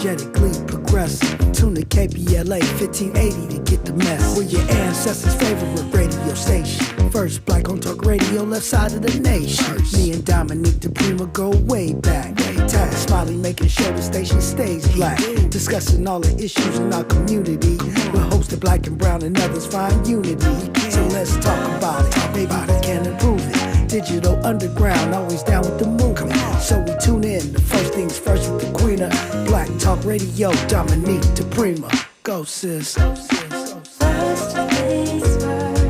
Genetically progressive. Tune to KBLA 1580 to get the mess. We're your ancestors' favorite radio station. First black on talk radio, left side of the nation. Me and Dominique DiPrima go way back. Tag smiling, making sure the station stays black. Discussing all the issues in our community. We're hosted black and brown and others find unity. So let's talk about it. Maybe we can improve it. Digital underground, always down with the movement. So we tune in. The first things first with the queen of black talk radio, Dominique DiPrima. Go sis. First things first.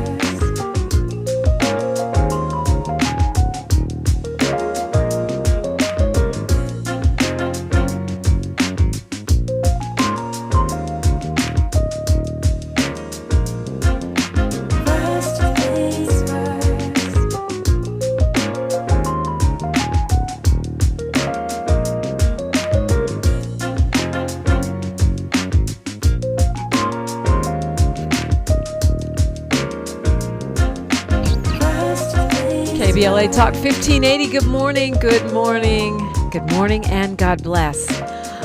KBLA Talk 1580. Good morning, good morning, good morning, and God bless.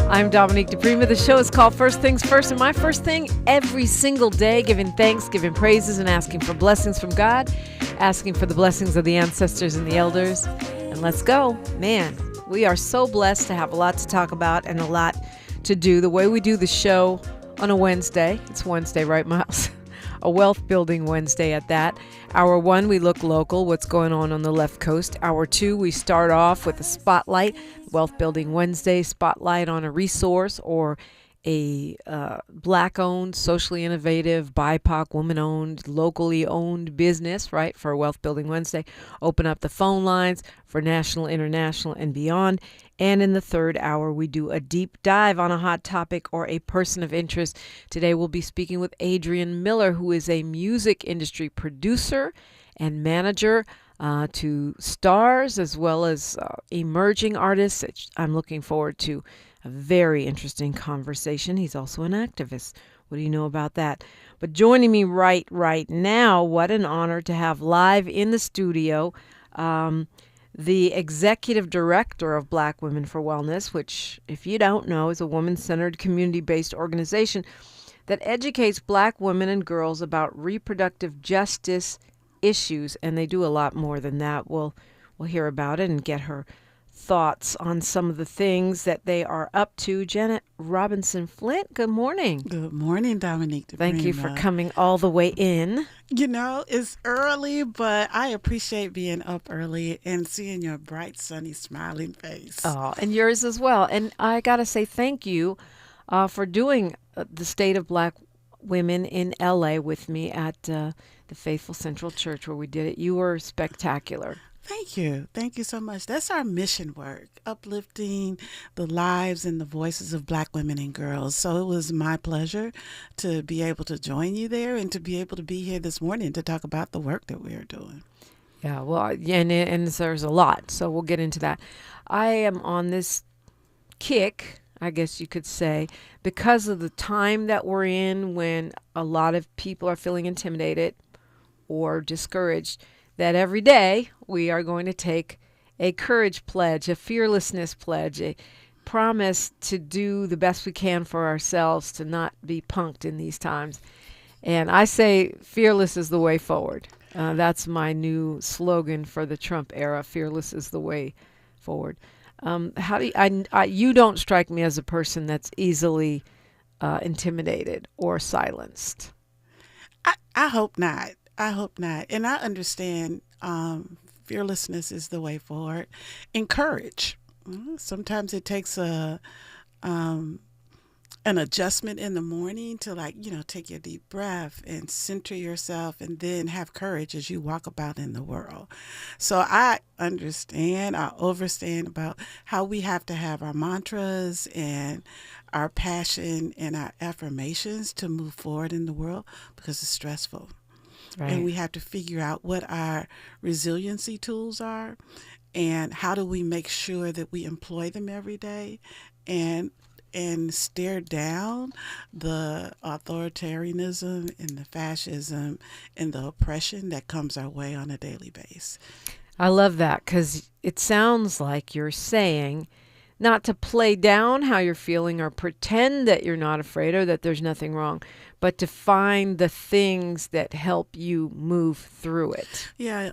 I'm Dominique DiPrima. The show is called First Things First, and my first thing every single day, giving thanks, giving praises, and asking for blessings from God, asking for the blessings of the ancestors and the elders. And let's go. Man, we are so blessed to have a lot to talk about and a lot to do. The way we do the show on a Wednesday, it's Wednesday, right, Miles? A wealth building Wednesday at that. Hour 1, we look local, what's going on the left coast. Hour 2, we start off with a spotlight, Wealth Building Wednesday, spotlight on a resource or a black-owned, socially innovative, BIPOC, woman-owned, locally owned business, right, for Wealth Building Wednesday. Open up the phone lines for national, international, and beyond. And in the third hour, we do a deep dive on a hot topic or a person of interest. Today, we'll be speaking with Adrian Miller, who is a music industry producer and manager to stars as well as emerging artists. I'm looking forward to a very interesting conversation. He's also an activist. What do you know about that? But joining me right now, what an honor to have live in the studio, the executive director of Black Women for Wellness, which, if you don't know, is a woman-centered, community-based organization that educates Black women and girls about reproductive justice issues, and they do a lot more than that. We'll hear about it and get her thoughts on some of the things that they are up to. Janette Robinson-Flint, good morning. Good morning, Dominique DiPrima. Thank you for coming all the way in. You know, it's early, but I appreciate being up early and seeing your bright, sunny, smiling face. Oh, and yours as well. And I got to say thank you for doing the State of Black Women in LA with me at the Faithful Central Church where we did it. You were spectacular. Thank you. Thank you so much. That's our mission work, uplifting the lives and the voices of Black women and girls. So it was my pleasure to be able to join you there and to be able to be here this morning to talk about the work that we are doing. Yeah, well, and there's a lot, so we'll get into that. I am on this kick, I guess you could say, because of the time that we're in when a lot of people are feeling intimidated or discouraged, that every day we are going to take a courage pledge, a fearlessness pledge, a promise to do the best we can for ourselves, to not be punked in these times. And I say fearless is the way forward. That's my new slogan for the Trump era. Fearless is the way forward. How do you don't strike me as a person that's easily intimidated or silenced. I hope not. I hope not. And I understand fearlessness is the way forward. And courage. Sometimes it takes an adjustment in the morning to take your deep breath and center yourself and then have courage as you walk about in the world. So I understand, I understand about how we have to have our mantras and our passion and our affirmations to move forward in the world because it's stressful. Right. And we have to figure out what our resiliency tools are and how do we make sure that we employ them every day and stare down the authoritarianism and the fascism and the oppression that comes our way on a daily basis. I love that because it sounds like you're saying not to play down how you're feeling or pretend that you're not afraid or that there's nothing wrong, but to find the things that help you move through it. Yeah,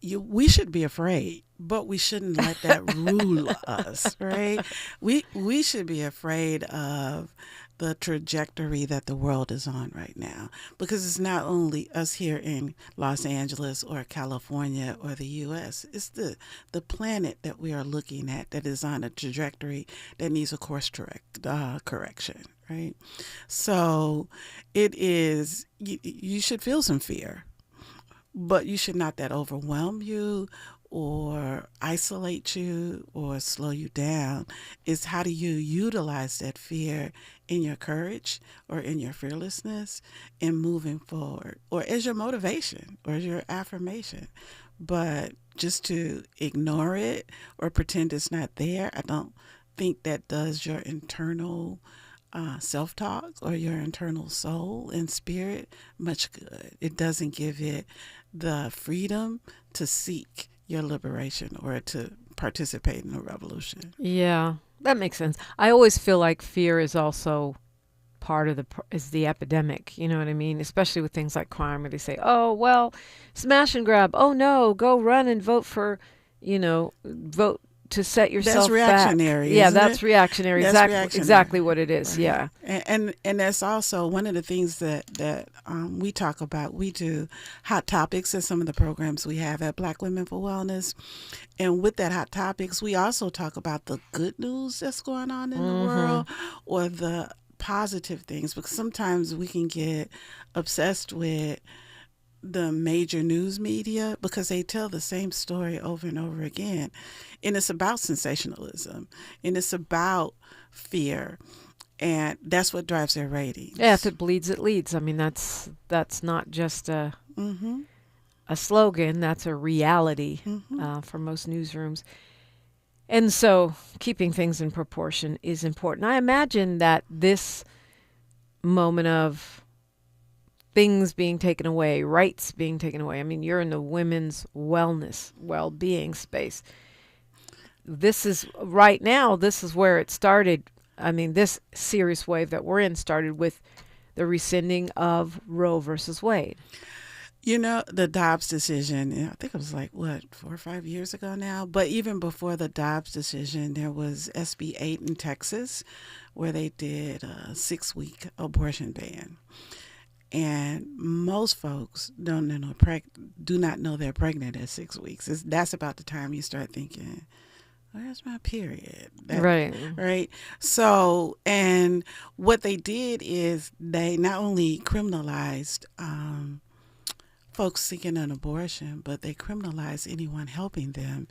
we should be afraid, but we shouldn't let that rule us, right? We should be afraid of the trajectory that the world is on right now, because it's not only us here in Los Angeles or California or the U.S. It's the planet that we are looking at that is on a trajectory that needs a course correction, right? So it is, you should feel some fear, but you should not that overwhelm you or isolate you or slow you down. Is how do you utilize that fear in your courage or in your fearlessness in moving forward, or as your motivation or as your affirmation. But just to ignore it or pretend it's not there, I don't think that does your internal self-talk or your internal soul and spirit much good. It doesn't give it the freedom to seek your liberation or to participate in a revolution. Yeah, that makes sense. I always feel like fear is also part of the epidemic. You know what I mean? Especially with things like crime, where they say, "Oh, well, smash and grab. Oh no, go run and vote for, vote to set yourself That's reactionary. Back." Yeah, isn't that's it? reactionary. That's Exactly, reactionary. exactly what it is. Right. Yeah, And that's also one of the things that we talk about. We do hot topics at some of the programs we have at Black Women for Wellness, and with that hot topics, we also talk about the good news that's going on in the world or the positive things, because sometimes we can get obsessed with the major news media because they tell the same story over and over again, and it's about sensationalism and it's about fear, and that's what drives their ratings. yeah. If it bleeds, it leads. I mean, that's not just a slogan. That's a reality for most newsrooms. And so keeping things in proportion is important. I imagine that this moment of things being taken away, rights being taken away. I mean, you're in the women's wellness, well-being space. This is right now, this is where it started. I mean, this serious wave that we're in started with the rescinding of Roe versus Wade. The Dobbs decision, I think it was 4 or 5 years ago now. But even before the Dobbs decision, there was SB 8 in Texas where they did a 6-week abortion ban. And most folks do not know they're pregnant at 6 weeks. That's about the time you start thinking, where's my period? Right. So, and what they did is they not only criminalized folks seeking an abortion, but they criminalized anyone helping them,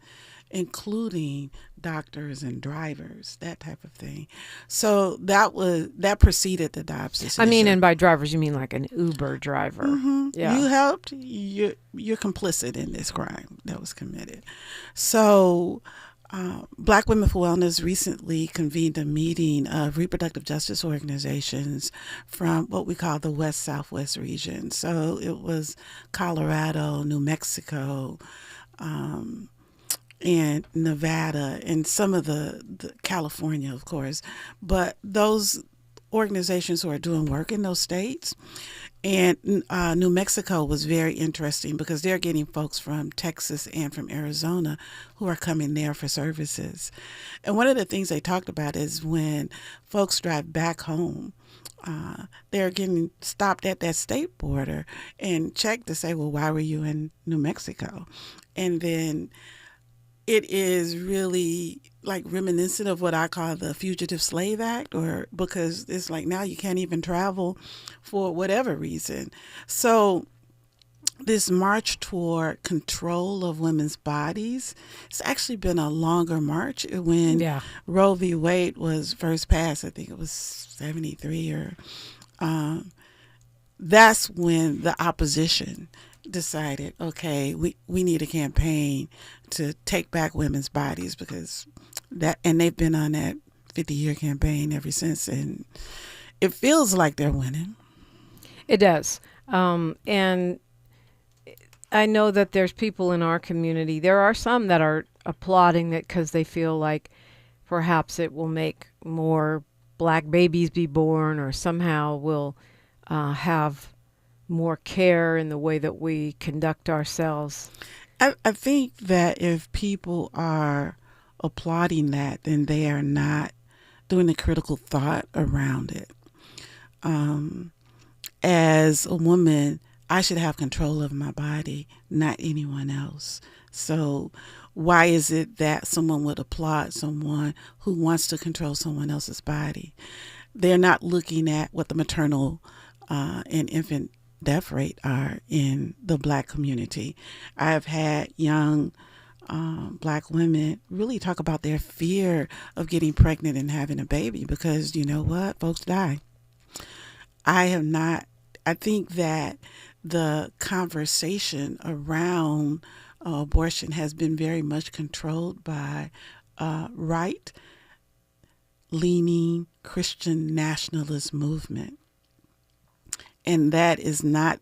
including doctors and drivers, that type of thing. So that preceded the Dobbs decision. I mean, and by drivers, you mean like an Uber driver. Yeah. You helped, you're complicit in this crime that was committed. So Black Women for Wellness recently convened a meeting of reproductive justice organizations from what we call the West Southwest region. So it was Colorado, New Mexico, and Nevada, and some of the California, of course. But those organizations who are doing work in those states. And New Mexico was very interesting because they're getting folks from Texas and from Arizona who are coming there for services. And one of the things they talked about is when folks drive back home, they're getting stopped at that state border and checked to say, well, why were you in New Mexico? And then it is really reminiscent of what I call the Fugitive Slave Act, or because it's now you can't even travel for whatever reason. So this march toward control of women's bodies, it's actually been a longer march. When Roe v. Wade was first passed, I think it was 73 or that's when the opposition decided, okay, we need a campaign to take back women's bodies, because and they've been on that 50-year campaign ever since, and it feels like they're winning. It does. And I know that there's people in our community, there are some that are applauding it because they feel like perhaps it will make more black babies be born, or somehow will have more care in the way that we conduct ourselves. I think that if people are applauding that, then they are not doing the critical thought around it. As a woman, I should have control of my body, not anyone else. So why is it that someone would applaud someone who wants to control someone else's body? They're not looking at what the maternal and infant death rate are in the Black community. I have had young Black women really talk about their fear of getting pregnant and having a baby because, you know what, folks die. I think that the conversation around abortion has been very much controlled by right-leaning Christian nationalist movement. And that is not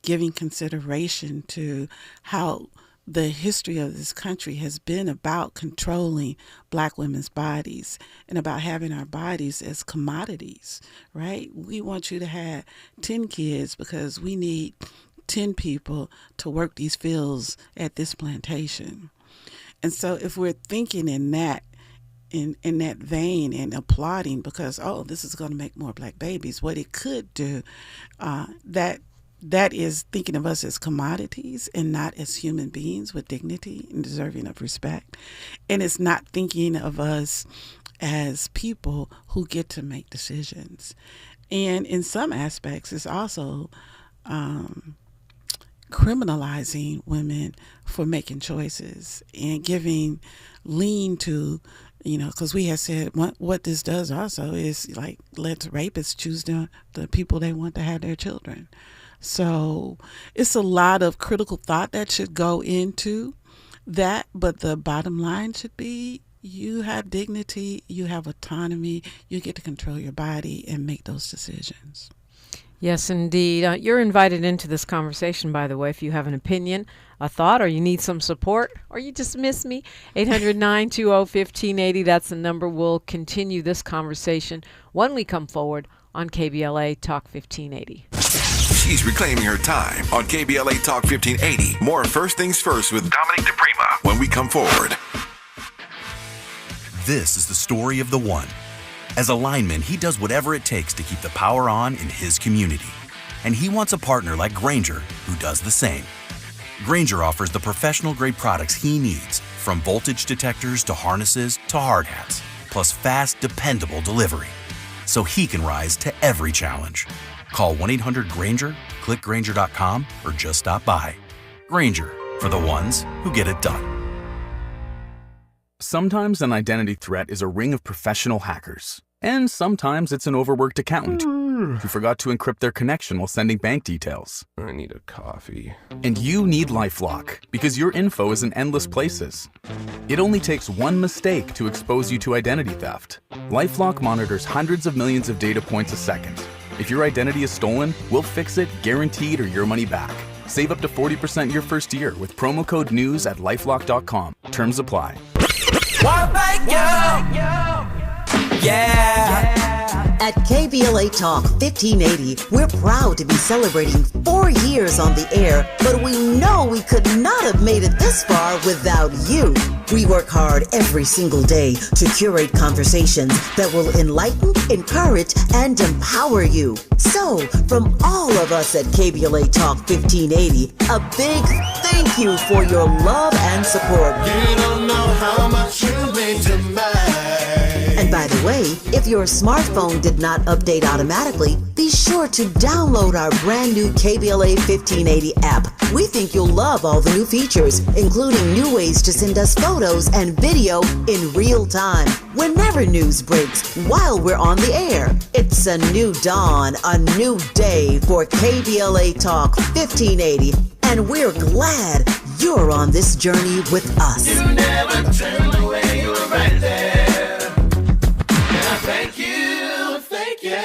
giving consideration to how the history of this country has been about controlling Black women's bodies and about having our bodies as commodities, right? We want you to have 10 kids because we need 10 people to work these fields at this plantation. And so if we're thinking in that vein and applauding because, oh, this is going to make more Black babies, what it could do, that is thinking of us as commodities and not as human beings with dignity and deserving of respect. And it's not thinking of us as people who get to make decisions. And in some aspects, it's also criminalizing women for making choices and giving lean to, because we have said what this does also is like lets rapists choose the people they want to have their children. So it's a lot of critical thought that should go into that, but the bottom line should be you have dignity, you have autonomy, you get to control your body and make those decisions. Yes, indeed. You're invited into this conversation, by the way, if you have an opinion, a thought, or you need some support, or you just miss me. 800-920-1580, that's the number. We'll continue this conversation when we come forward on KBLA Talk 1580. She's reclaiming her time on KBLA Talk 1580. More First Things First with Dominique DiPrima when we come forward. This is the story of the one. As a lineman, he does whatever it takes to keep the power on in his community. And he wants a partner like Grainger who does the same. Grainger offers the professional-grade products he needs, from voltage detectors to harnesses to hard hats, plus fast, dependable delivery, so he can rise to every challenge. Call 1-800-GRAINGER, click Grainger.com, or just stop by. Grainger, for the ones who get it done. Sometimes an identity threat is a ring of professional hackers. And sometimes it's an overworked accountant who forgot to encrypt their connection while sending bank details. I need a coffee. And you need LifeLock, because your info is in endless places. It only takes one mistake to expose you to identity theft. LifeLock monitors hundreds of millions of data points a second. If your identity is stolen, we'll fix it, guaranteed, or your money back. Save up to 40% your first year with promo code NEWS at LifeLock.com. Terms apply. At KBLA Talk 1580, we're proud to be celebrating 4 years on the air, but we know we could not have made it this far without you. We work hard every single day to curate conversations that will enlighten, encourage, and empower you. So, from all of us at KBLA Talk 1580, a big thank you for your love and support. You don't know how much you mean to me. And by the way, if your smartphone did not update automatically, be sure to download our brand new KBLA 1580 app. We think you'll love all the new features, including new ways to send us photos and video in real time, whenever news breaks, while we're on the air. It's a new dawn, a new day for KBLA Talk 1580, and we're glad you're on this journey with us. You never turned away, you were right there. And I thank you, thank you.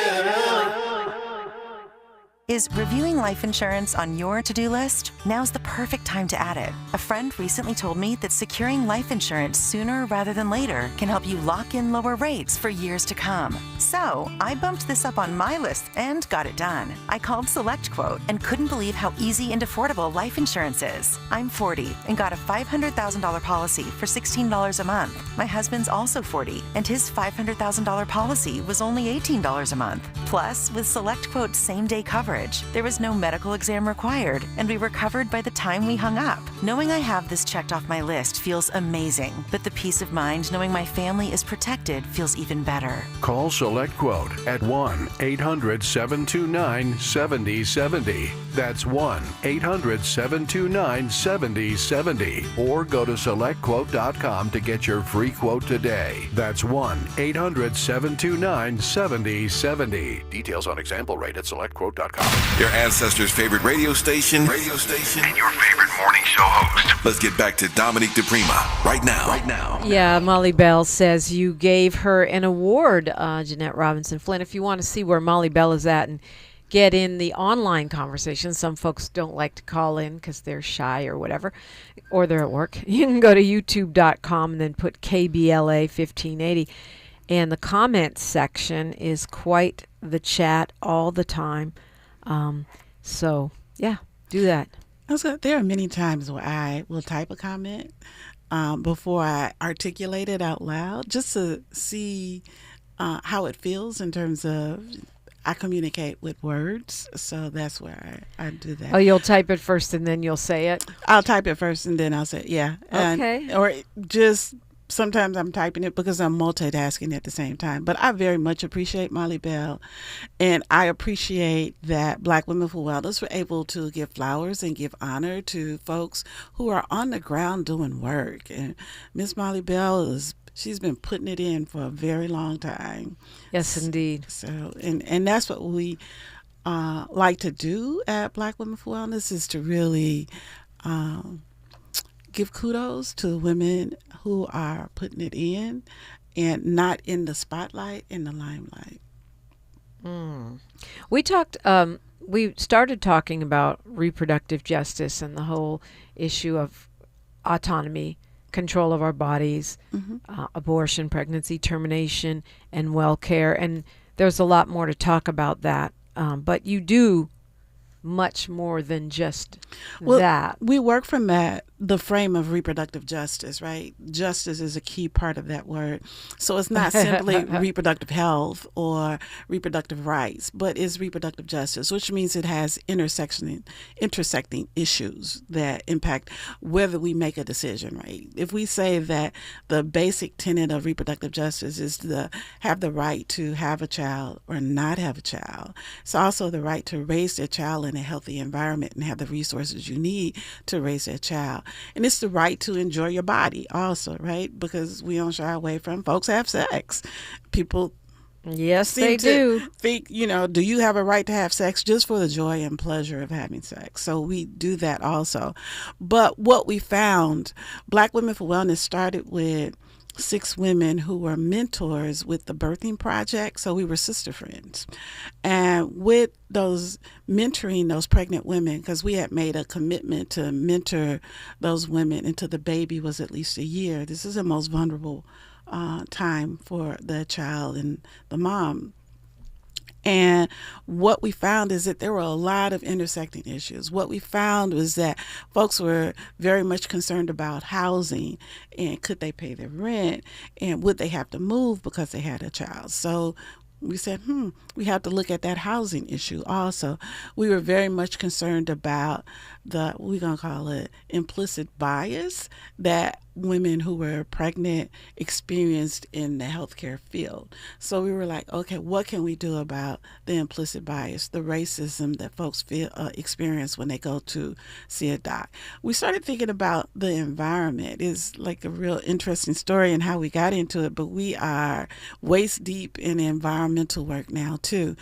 Is reviewing life insurance on your to-do list? Now's the perfect time to add it. A friend recently told me that securing life insurance sooner rather than later can help you lock in lower rates for years to come. So I bumped this up on my list and got it done. I called SelectQuote and couldn't believe how easy and affordable life insurance is. I'm 40 and got a $500,000 policy for $16 a month. My husband's also 40 and his $500,000 policy was only $18 a month. Plus, with SelectQuote's same-day coverage, there was no medical exam required, and we were covered by the time we hung up. Knowing I have this checked off my list feels amazing, but the peace of mind knowing my family is protected feels even better. Call SelectQuote at 1-800-729-7070. That's 1-800-729-7070. Or go to SelectQuote.com to get your free quote today. That's 1-800-729-7070. Details on example rate at SelectQuote.com. Your ancestors' favorite radio station, and your favorite morning show host. Let's get back to Dominique DiPrima right now. Yeah, Molly Bell says you gave her an award, Janette Robinson-Flint. If you want to see where Molly Bell is at and get in the online conversation, some folks don't like to call in because they're shy or whatever, or they're at work. You can go to youtube.com and then put KBLA 1580. And the comments section is quite the chat all the time. So, yeah, do that. There are many times where I will type a comment before I articulate it out loud, just to see how it feels in terms of I communicate with words. So that's where I do that. Oh, you'll type it first and then you'll say it? I'll type it first and then I'll say it, yeah. Okay. Or just sometimes I'm typing it because I'm multitasking at the same time. But I very much appreciate Molly Bell, and I appreciate that Black Women for Wellness were able to give flowers and give honor to folks who are on the ground doing work. And Miss Molly Bell she's been putting it in for a very long time. Yes, indeed. So, and that's what we like to do at Black Women for Wellness, is to really give kudos to women who are putting it in and not in the spotlight, in the limelight. We started talking about reproductive justice and the whole issue of autonomy, control of our bodies, abortion, pregnancy termination, and well care. And there's a lot more to talk about that. But you do much more than just that. We work from the frame of reproductive justice, right? Justice is a key part of that word. So it's not simply reproductive health or reproductive rights, but it's reproductive justice, which means it has intersecting issues that impact whether we make a decision, right? If we say that the basic tenet of reproductive justice is to have the right to have a child or not have a child, it's also the right to raise their child in a healthy environment and have the resources you need to raise their child. And it's the right to enjoy your body also, right? Because we don't shy away from folks have sex. People Yes, they do. Think, do you have a right to have sex just for the joy and pleasure of having sex? So we do that also. But what we found, Black Women for Wellness started with 6 women who were mentors with the birthing project. So we were sister friends. And with those mentoring those pregnant women, because we had made a commitment to mentor those women until the baby was at least a year. This is the most vulnerable time for the child and the mom. And what we found is that there were a lot of intersecting issues. What we found was that folks were very much concerned about housing and could they pay their rent and would they have to move because they had a child. So we said, we have to look at that housing issue also. We were very much concerned about we're going to call it implicit bias that women who were pregnant experienced in the healthcare field. So we were like, okay, what can we do about the implicit bias, the racism that folks experience when they go to see a doc? We started thinking about the environment. It's like a real interesting story and how we got into it, but we are waist deep in environmental work now too.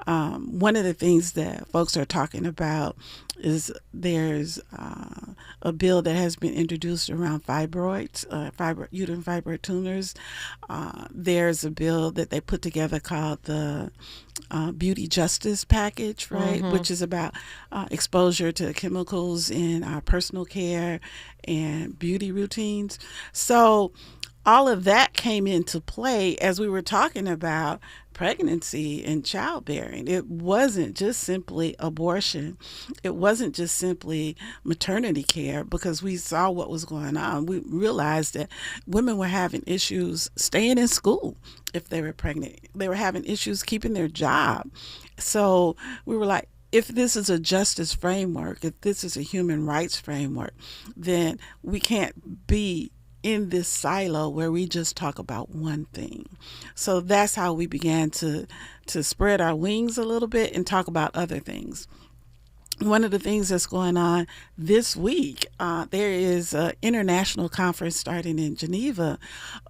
One of the things that folks are talking about is there's a bill that has been introduced around fibroids, uterine fibroid tumors. There's a bill that they put together called the beauty justice package, right? Which is about exposure to chemicals in our personal care and beauty routines. So all of that came into play as we were talking about pregnancy and childbearing. It wasn't just simply abortion. It wasn't just simply maternity care, because we saw what was going on. We realized that women were having issues staying in school if they were pregnant. They were having issues keeping their job. So we were like, if this is a justice framework, if this is a human rights framework, then we can't be in this silo where we just talk about one thing. So that's how we began to spread our wings a little bit and talk about other things. One of the things that's going on this week, there is an international conference starting in Geneva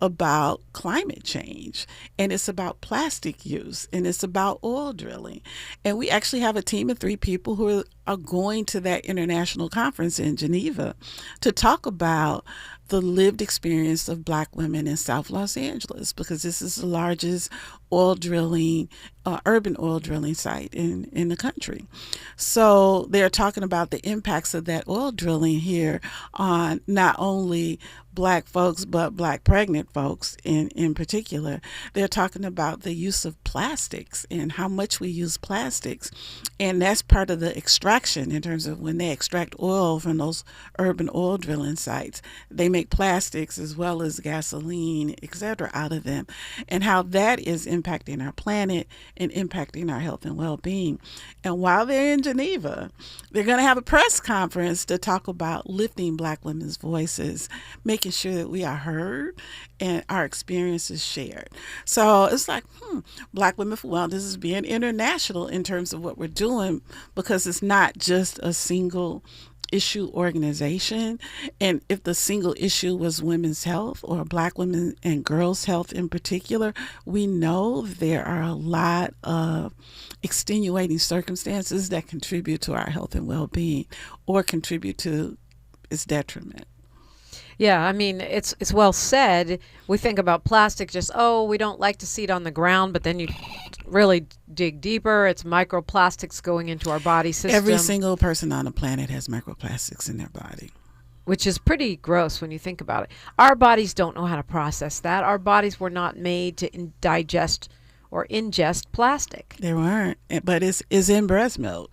about climate change, and it's about plastic use, and it's about oil drilling. And we actually have a team of 3 people who are going to that international conference in Geneva to talk about the lived experience of Black women in South Los Angeles, because this is the largest oil drilling, urban oil drilling site in the country. So they're talking about the impacts of that oil drilling here on not only Black folks, but Black pregnant folks in particular. They're talking about the use of plastics and how much we use plastics. And that's part of the extraction in terms of when they extract oil from those urban oil drilling sites. They make plastics as well as gasoline, etc., out of them, and how that is impacting our planet and impacting our health and well-being. And while they're in Geneva, they're going to have a press conference to talk about lifting Black women's voices, making sure that we are heard and our experiences shared. So it's like, Black Women for Wellness is being international in terms of what we're doing, because it's not just a single issue organization. And if the single issue was women's health or Black women and girls' health in particular, we know there are a lot of extenuating circumstances that contribute to our health and well-being or contribute to its detriment. Yeah, I mean, it's well said. We think about plastic just, we don't like to see it on the ground, but then you really dig deeper. It's microplastics going into our body system. Every single person on the planet has microplastics in their body. Which is pretty gross when you think about it. Our bodies don't know how to process that. Our bodies were not made to digest or ingest plastic. They weren't, but it's in breast milk.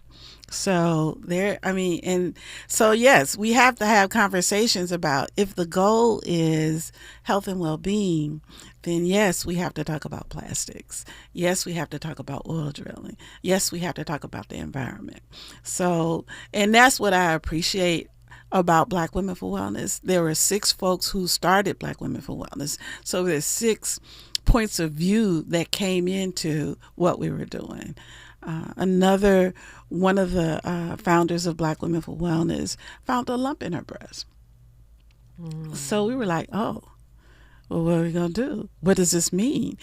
So yes, we have to have conversations about, if the goal is health and well-being, then yes, we have to talk about plastics. Yes, we have to talk about oil drilling. Yes, we have to talk about the environment. So, and that's what I appreciate about Black Women for Wellness. There were 6 folks who started Black Women for Wellness. So there's 6 points of view that came into what we were doing. Another one of the founders of Black Women for Wellness found a lump in her breast. So we were like, well, what are we going to do? What does this mean?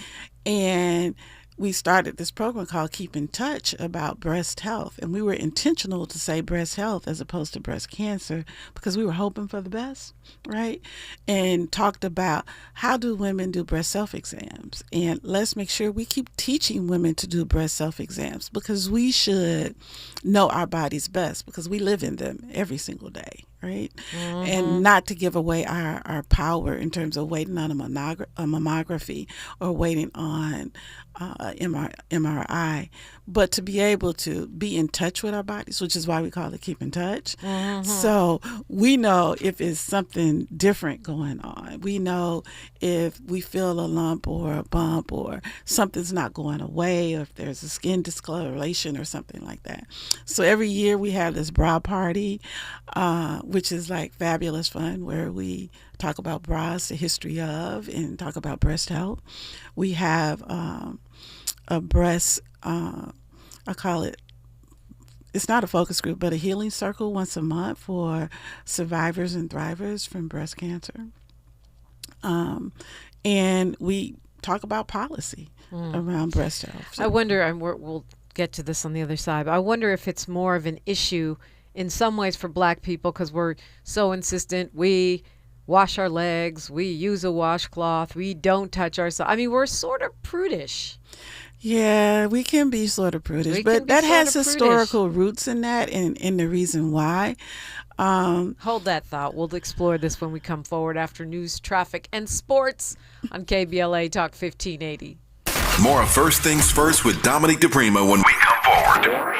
And we started this program called Keep in Touch about breast health. And we were intentional to say breast health as opposed to breast cancer, because we were hoping for the best, right? And talked about, how do women do breast self-exams? And let's make sure we keep teaching women to do breast self-exams, because we should know our bodies best, because we live in them every single day, right? And not to give away our power in terms of waiting on a mammography or waiting on MRI, but to be able to be in touch with our bodies, which is why we call it Keep in Touch. So we know if it's something different going on. We know if we feel a lump or a bump or something's not going away, or if there's a skin discoloration or something like that. So every year we have this bra party, which is like fabulous fun, where we talk about bras, the history of, and talk about breast health. We have a breast, I call it, it's not a focus group, but a healing circle once a month for survivors and thrivers from breast cancer. And we talk about policy around breast health. So I wonder, and we'll get to this on the other side, but I wonder if it's more of an issue in some ways for Black people, because we're so insistent. We wash our legs, we use a washcloth, we don't touch ourselves. I mean, we're sort of prudish. Yeah, we can be sort of prudish, but that has historical roots in that and the reason why. Hold that thought. We'll explore this when we come forward after news, traffic, and sports on KBLA Talk 1580. More of First Things First with Dominique DiPrima when we come forward.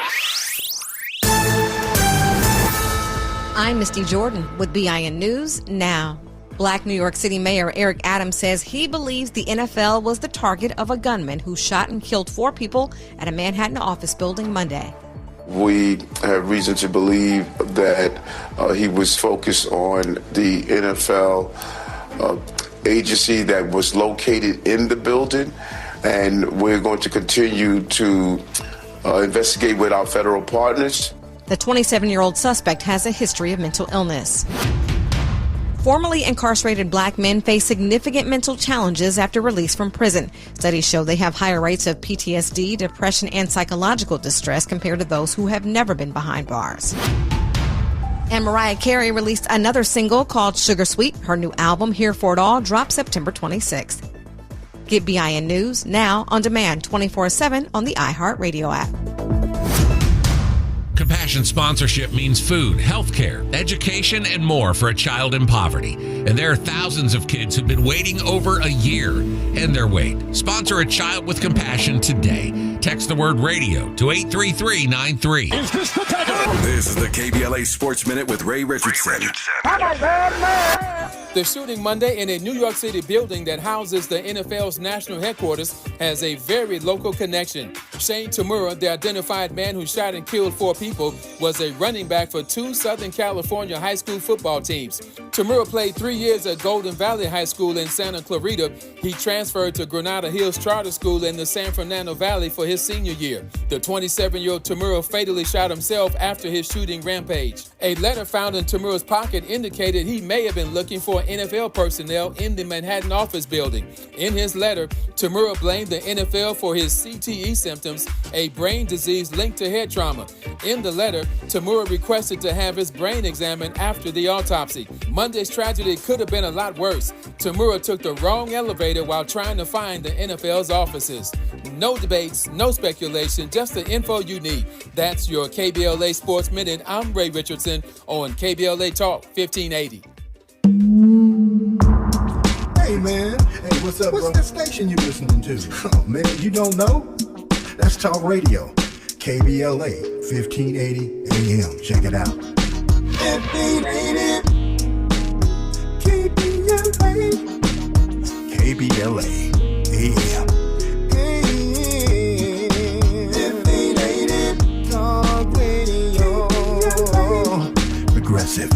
I'm Misty Jordan with BIN News Now. Black New York City Mayor Eric Adams says he believes the NFL was the target of a gunman who shot and killed 4 people at a Manhattan office building Monday. We have reason to believe that he was focused on the NFL agency that was located in the building, and we're going to continue to investigate with our federal partners. The 27-year-old suspect has a history of mental illness. Formerly incarcerated black men face significant mental challenges after release from prison. Studies show they have higher rates of PTSD, depression, and psychological distress compared to those who have never been behind bars. And Mariah Carey released another single called Sugar Sweet. Her new album, Here For It All, drops September 26th. Get BIN News now on demand 24/7 on the iHeartRadio app. Compassion sponsorship means food, healthcare, education, and more for a child in poverty. And there are thousands of kids who've been waiting over a year. End their wait. Sponsor a child with compassion today. Text the word radio to 83393. This is the KBLA Sports Minute with Ray Richardson. The shooting Monday in a New York City building that houses the NFL's national headquarters has a very local connection. Shane Tamura, the identified man who shot and killed 4 people, was a running back for 2 Southern California high school football teams. Tamura played 3 years at Golden Valley High School in Santa Clarita. He transferred to Granada Hills Charter School in the San Fernando Valley for his senior year. The 27-year-old Tamura fatally shot himself after his shooting rampage. A letter found in Tamura's pocket indicated he may have been looking for NFL personnel in the Manhattan office building. In his letter, Tamura blamed the NFL for his CTE symptoms, a brain disease linked to head trauma. In the letter, Tamura requested to have his brain examined after the autopsy. Monday's tragedy could have been a lot worse. Tamura took the wrong elevator while trying to find the NFL's offices. No debates, no speculation, just the info you need. That's your KBLA Sports Minute. I'm Ray Richardson on KBLA Talk 1580. Hey man, hey, what's up, bro? What's that station you listening to? Oh man, you don't know? That's Talk Radio, KBLA 1580 AM. Check it out. 1580 KBLA AM. 1580 Talk Radio. Progressive.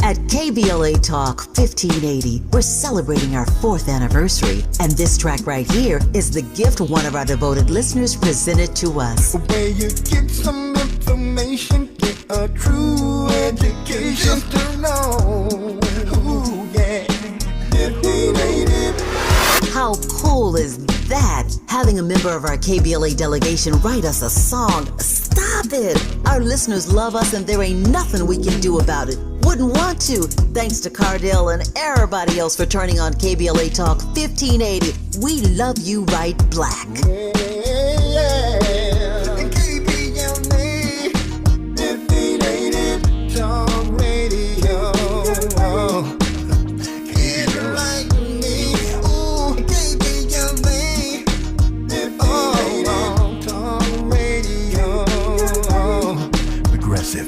At KBLA Talk 1580, we're celebrating our 4th anniversary, and this track right here is the gift one of our devoted listeners presented to us. Where you get some information, get a true education, just to know. Ooh, yeah. 1580. How cool is that? Having a member of our KBLA delegation write us a song. Stop it! Our listeners love us and there ain't nothing we can do about it. Wouldn't want to. Thanks to Cardell and everybody else for turning on KBLA Talk 1580. We love you right black. KBLA 1580 Talk Radio. Kids like me. Ooh, KBLA 1580 Talk Radio. Progressive.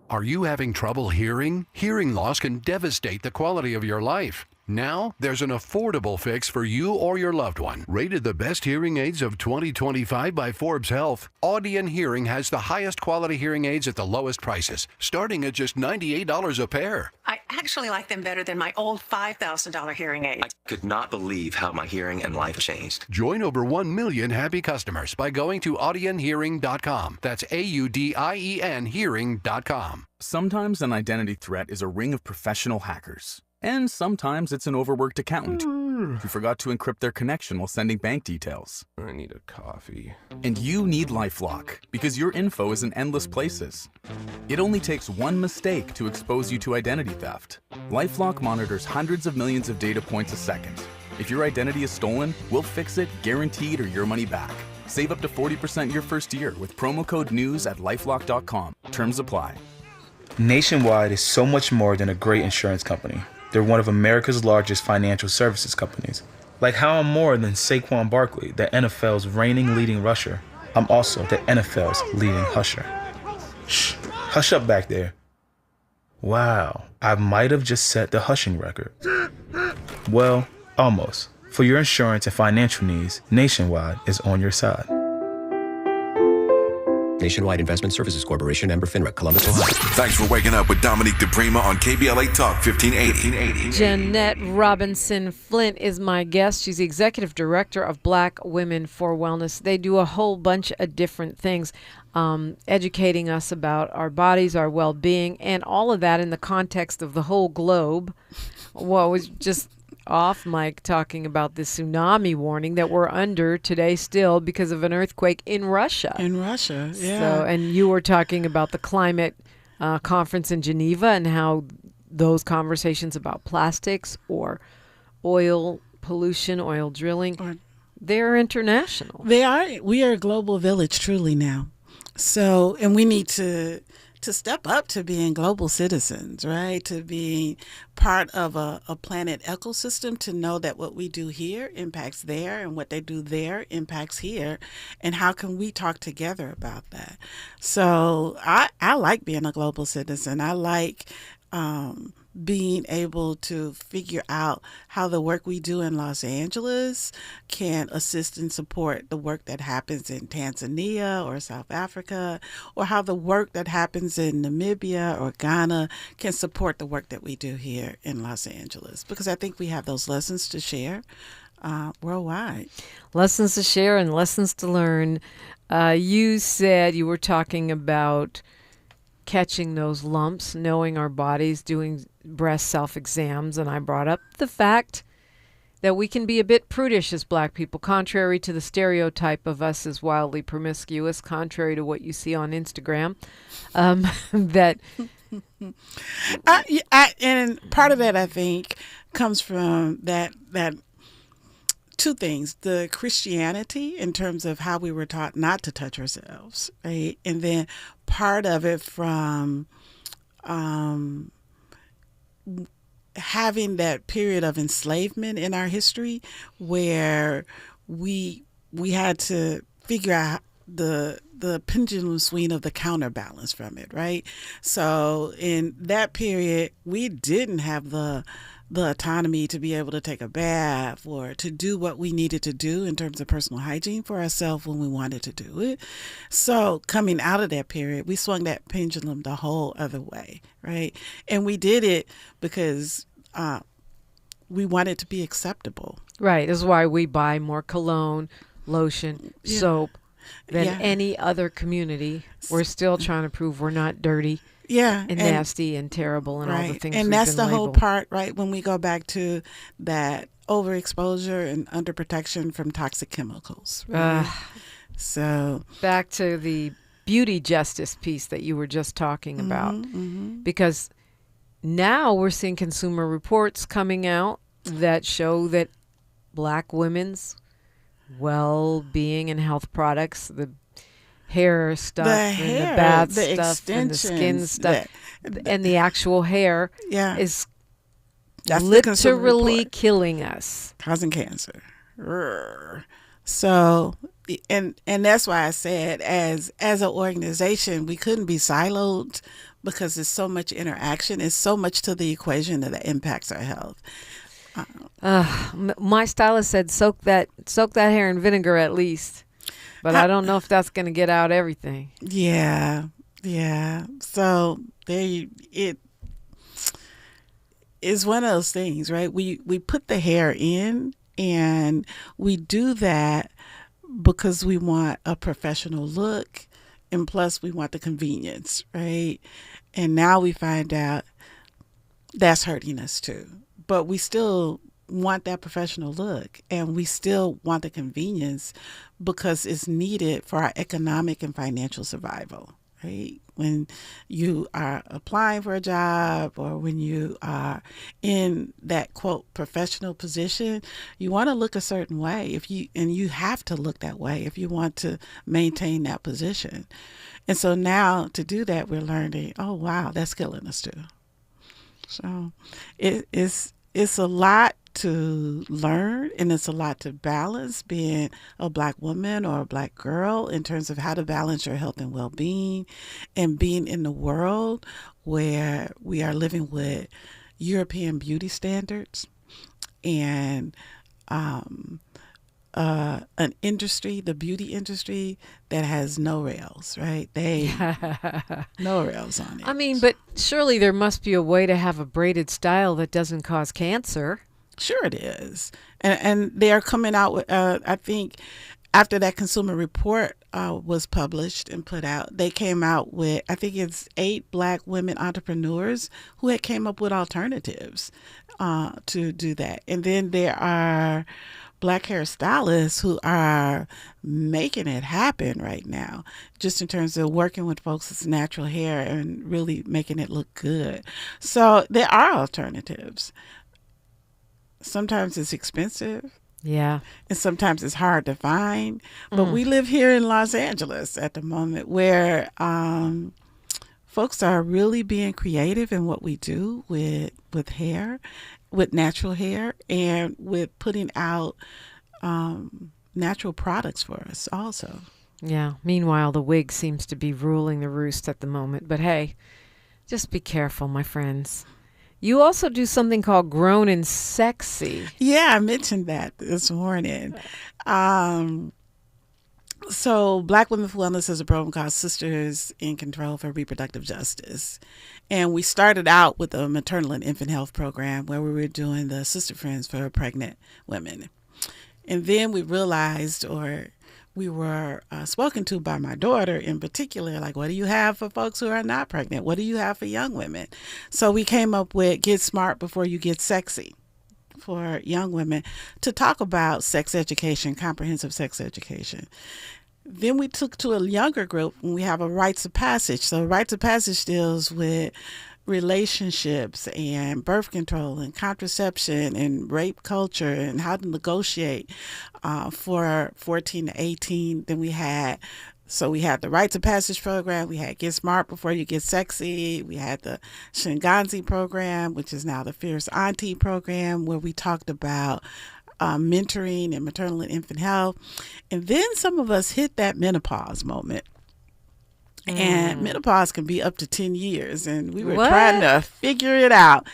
Are you having trouble hearing? Hearing loss can devastate the quality of your life. Now, there's an affordable fix for you or your loved one. Rated the best hearing aids of 2025 by Forbes Health, Audion Hearing has the highest quality hearing aids at the lowest prices, starting at just $98 a pair. I actually like them better than my old $5,000 hearing aid. I could not believe how my hearing and life changed. Join over 1 million happy customers by going to audionhearing.com. That's AUDIEN hearing.com. Sometimes an identity threat is a ring of professional hackers. And sometimes it's an overworked accountant. who forgot to encrypt their connection while sending bank details. I need a coffee. And you need LifeLock because your info is in endless places. It only takes one mistake to expose you to identity theft. LifeLock monitors hundreds of millions of data points a second. If your identity is stolen, we'll fix it, guaranteed, or your money back. Save up to 40% your first year with promo code NEWS at lifelock.com. Terms apply. Nationwide is so much more than a great insurance company. They're one of America's largest financial services companies. Like how I'm more than Saquon Barkley, the NFL's reigning leading rusher. I'm also the NFL's leading husher. Shh, hush up back there. Wow, I might have just set the hushing record. Well, almost. For your insurance and financial needs, Nationwide is on your side. Nationwide Investment Services Corporation, member FINRA, Columbus, Ohio. Thanks for waking up with Dominique DiPrima on KBLA Talk 1580. Janette Robinson-Flint is my guest. She's the executive director of Black Women for Wellness. They do a whole bunch of different things, educating us about our bodies, our well-being, and all of that in the context of the whole globe. Well, was just off mic talking about the tsunami warning that we're under today still because of an earthquake in Russia. In Russia, yeah. So, and you were talking about the climate conference in Geneva and how those conversations about plastics or oil pollution, oil drilling, they're international. They are. We are a global village truly now. So, and we need to step up to being global citizens, right? To being part of a planet ecosystem, to know that what we do here impacts there and what they do there impacts here. And how can we talk together about that? So I like being a global citizen. I like being able to figure out how the work we do in Los Angeles can assist and support the work that happens in Tanzania or South Africa, or how the work that happens in Namibia or Ghana can support the work that we do here in Los Angeles, because I think we have those lessons to share worldwide. Lessons to share and lessons to learn. You said you were talking about catching those lumps, knowing our bodies, doing breast self-exams, and I brought up the fact that we can be a bit prudish as Black people, contrary to the stereotype of us as wildly promiscuous, contrary to what you see on Instagram. That and part of that, I think, comes from that two things: the Christianity in terms of how we were taught not to touch ourselves, right? And then part of it from having that period of enslavement in our history where we had to figure out the pendulum swing of the counterbalance from it, right? So in that period, we didn't have the autonomy to be able to take a bath or to do what we needed to do in terms of personal hygiene for ourselves when we wanted to do it. So coming out of that period, we swung that pendulum the whole other way, right? And we did it because we wanted to be acceptable. Right. This is why we buy more cologne, lotion, soap than any other community. We're still trying to prove we're not dirty. And nasty and terrible and all the things. And that's the whole part, right? When we go back to that overexposure and underprotection from toxic chemicals. Right? So back to the beauty justice piece that you were just talking about, because now we're seeing consumer reports coming out that show that Black women's well-being and health products, the hair stuff, and the bath stuff, and the skin stuff, and the actual hair is literally killing us, causing cancer. So, and that's why I said, as an organization, we couldn't be siloed because there's so much interaction. It's so much to the equation that impacts our health. My stylist said soak that hair in vinegar at least. But I don't know if that's going to get out everything. Yeah. So it is one of those things, right? We put the hair in, and we do that because we want a professional look, and plus we want the convenience, right? And now we find out that's hurting us too. But we still want that professional look, and we still want the convenience because it's needed for our economic and financial survival, right? When you are applying for a job or when you are in that quote professional position, you want to look a certain way and you have to look that way if you want to maintain that position. And so now to do that, we're learning, oh wow, that's killing us too. So it's a lot to learn, and it's a lot to balance being a Black woman or a Black girl in terms of how to balance your health and well-being, and being in the world where we are living with European beauty standards and an industry, the beauty industry, that has no rails, right? No rails on it. I mean, but surely there must be a way to have a braided style that doesn't cause cancer. Sure it is. And they are coming out with, I think, after that Consumer Report was published and put out, they came out with, I think it's 8 Black women entrepreneurs who had came up with alternatives to do that. And then there are Black hairstylists who are making it happen right now, just in terms of working with folks with natural hair and really making it look good. So there are alternatives. Sometimes it's expensive. Yeah. And sometimes it's hard to find. But we live here in Los Angeles at the moment where folks are really being creative in what we do with hair, with natural hair, and with putting out natural products for us also. Yeah. Meanwhile, the wig seems to be ruling the roost at the moment. But hey, just be careful, my friends. You also do something called Grown and Sexy. Yeah, I mentioned that this morning. So Black Women for Wellness is a program called Sisters in Control for Reproductive Justice. And we started out with a maternal and infant health program where we were doing the Sister Friends for pregnant women. And then we realized, or we were spoken to by my daughter in particular, like, what do you have for folks who are not pregnant? What do you have for young women? So we came up with Get Smart Before You Get Sexy for young women to talk about sex education, comprehensive sex education. Then we took to a younger group and we have a rites of passage. So rites of passage deals with relationships and birth control and contraception and rape culture and how to negotiate for 14 to 18. Then we had the Rites of Passage program. We had Get Smart Before You Get Sexy. We had the Shinganzi program, which is now the Fierce Auntie program, where we talked about mentoring and maternal and infant health. And then some of us hit that menopause moment. And menopause can be up to 10 years. And we were trying to figure it out.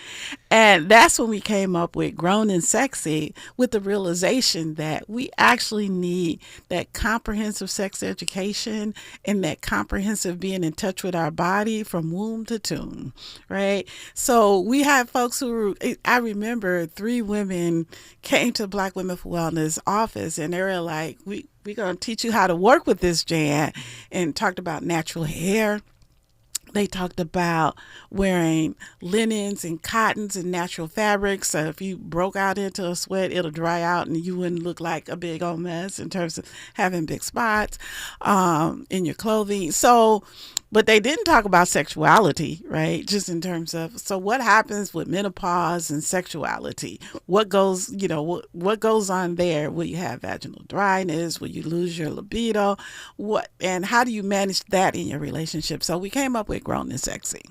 And that's when we came up with Grown and Sexy, with the realization that we actually need that comprehensive sex education and that comprehensive being in touch with our body from womb to tomb, right? So we had folks I remember 3 women came to Black Women for Wellness office, and they were like, we're going to teach you how to work with this, Jan, and talked about natural hair. They talked about wearing linens and cottons and natural fabrics. So if you broke out into a sweat, it'll dry out and you wouldn't look like a big old mess in terms of having big spots in your clothing. So, but they didn't talk about sexuality, right? Just in terms of, so what happens with menopause and sexuality? What goes on there? Will you have vaginal dryness? Will you lose your libido? And how do you manage that in your relationship? So we came up with Grown and Sexy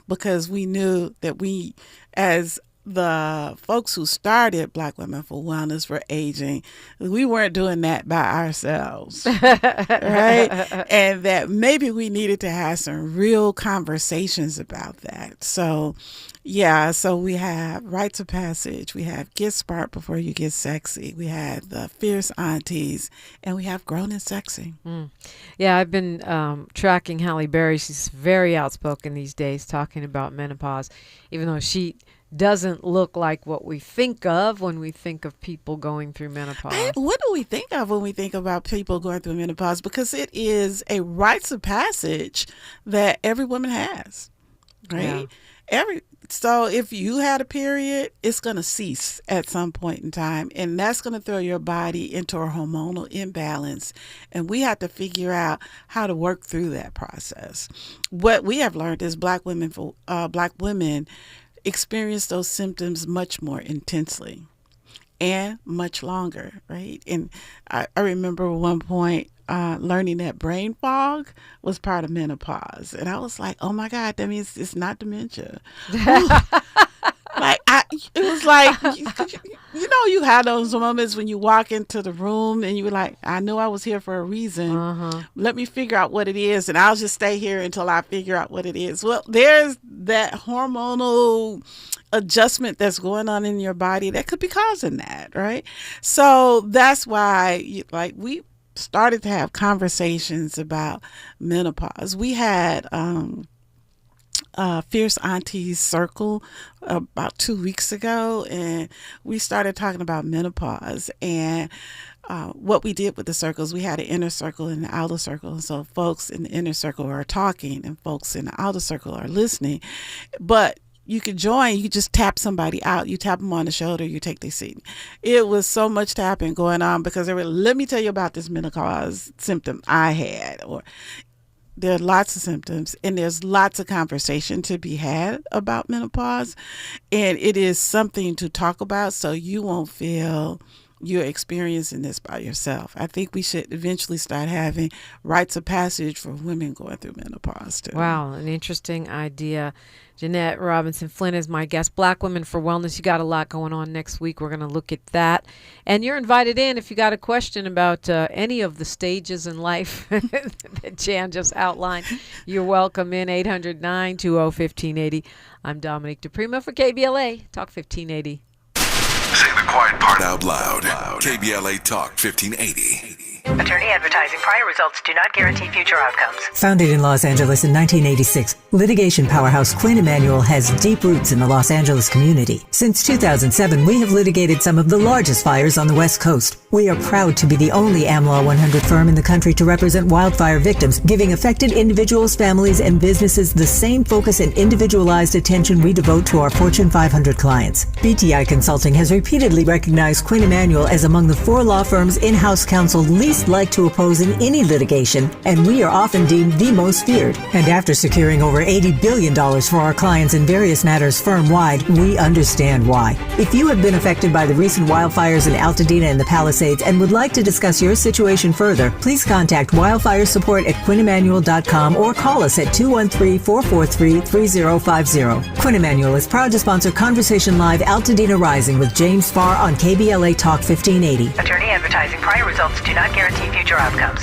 because we knew that we, as the folks who started Black Women for Wellness for Aging, we weren't doing that by ourselves, right? And that maybe we needed to have some real conversations about that. So, yeah, so we have Rites of Passage, we have Get Smart Before You Get Sexy, we have the Fierce Aunties, and we have Grown and Sexy. Yeah, I've been tracking Halle Berry. She's very outspoken these days talking about menopause, even though she doesn't look like what we think of when we think of people going through menopause. What do we think of when we think about people going through menopause? Because it is a rites of passage that every woman has. right? So if you had a period, it's going to cease at some point in time, and that's going to throw your body into a hormonal imbalance, and we have to figure out how to work through that process. What we have learned is black women experience those symptoms much more intensely and much longer, right? And I remember at one point learning that brain fog was part of menopause. And I was like, oh my God, that means it's not dementia. It was like, you had those moments when you walk into the room and you were like, I knew I was here for a reason. Let me figure out what it is, and I'll just stay here until I figure out what it is. Well, there's that hormonal adjustment that's going on in your body that could be causing that, right? So that's why, we started to have conversations about menopause. We had Fierce Aunties Circle about 2 weeks ago, and we started talking about menopause. And what we did with the circles, we had an inner circle and an outer circle. And so folks in the inner circle are talking and folks in the outer circle are listening. But you could join, you could just tap somebody out. You tap them on the shoulder, you take their seat. It was so much tapping going on because they were, let me tell you about this menopause symptom I had. Or there are lots of symptoms, and there's lots of conversation to be had about menopause. And it is something to talk about so you won't feel you're experiencing this by yourself. I think we should eventually start having rites of passage for women going through menopause too. Wow, an interesting idea. Janette Robinson-Flint is my guest. Black Women for Wellness. You got a lot going on next week. We're going to look at that. And you're invited in if you got a question about any of the stages in life that Jan just outlined. You're welcome in 800-920-1580. I'm Dominique DiPrima for KBLA Talk 1580. Say the quiet part out loud. KBLA Talk 1580. Attorney advertising. Prior results do not guarantee future outcomes. Founded in Los Angeles in 1986, litigation powerhouse Quinn Emanuel has deep roots in the Los Angeles community. Since 2007, we have litigated some of the largest fires on the West Coast. We are proud to be the only AmLaw 100 firm in the country to represent wildfire victims, giving affected individuals, families, and businesses the same focus and individualized attention we devote to our Fortune 500 clients. BTI Consulting has repeatedly recognized Quinn Emanuel as among the 4 law firms in-house counsel least like to oppose in any litigation, and we are often deemed the most feared. And after securing over $80 billion for our clients in various matters firm-wide, we understand why. If you have been affected by the recent wildfires in Altadena and the Palisades and would like to discuss your situation further, please contact wildfire support at QuinnEmanuel.com or call us at 213-443-3050. Quinn Emanuel is proud to sponsor Conversation Live Altadena Rising with James Farr on KBLA Talk 1580. Attorney advertising. Prior results do not guarantee future outcomes.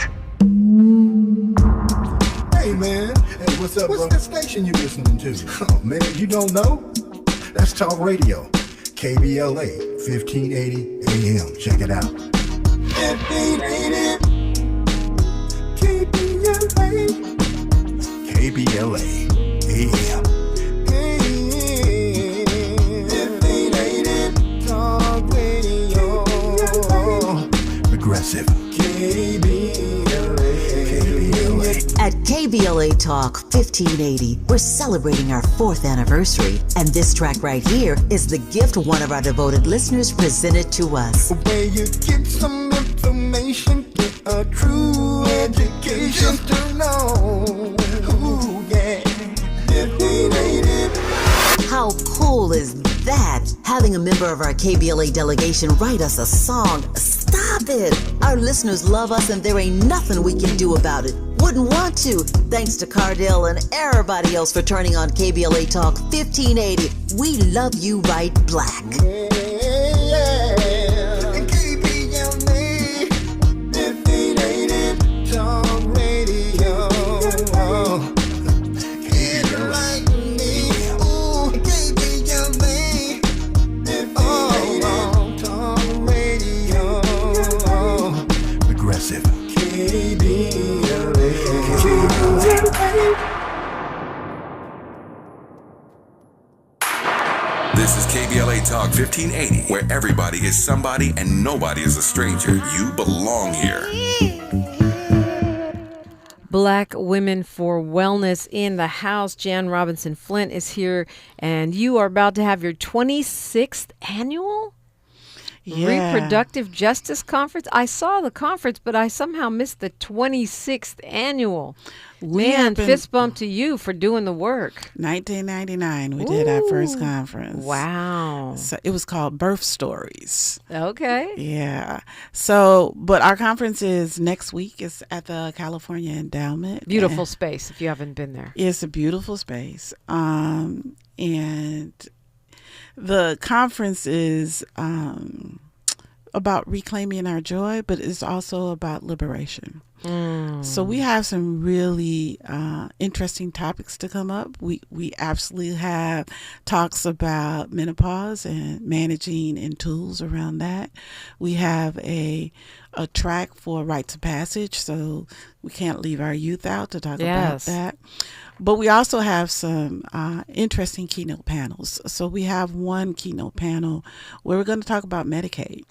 Hey man, hey, what's up, bro? What's that station you listening to? Oh man, you don't know? That's Talk Radio, KBLA 1580 AM. Check it out. 1580 KBLA AM. 1580 Talk Radio. Progressive. At KBLA Talk 1580, we're celebrating our 4th anniversary, and this track right here is the gift one of our devoted listeners presented to us. Where you get some information, get a true education to know. Ooh, yeah. 1580. How cool is that? Having a member of our KBLA delegation write us a song. Stop it! Our listeners love us and there ain't nothing we can do about it. Wouldn't want to. Thanks to Cardell and everybody else for turning on KBLA Talk 1580. We love you right black. KBLA 1580 Talk Radio. Get it like me. Ooh, KBLA 1580 Talk Radio. Progressive. This is KBLA Talk 1580, where everybody is somebody and nobody is a stranger. You belong here. Black Women for Wellness in the house. Jan Robinson-Flint is here, and you are about to have your 26th annual Reproductive Justice Conference. I saw the conference, but I somehow missed the 26th annual. Man, fist bump to you for doing the work. 1999, we did our first conference. Wow. So it was called Birth Stories. Okay. Yeah. So, but our conference is next week. It's at the California Endowment. Beautiful space if you haven't been there. It's a beautiful space. And the conference is about reclaiming our joy, but it's also about liberation. So we have some really interesting topics to come up. We absolutely have talks about menopause and managing and tools around that. We have a track for rites of passage, so we can't leave our youth out to talk about that. But we also have some interesting keynote panels. So we have one keynote panel where we're going to talk about Medicaid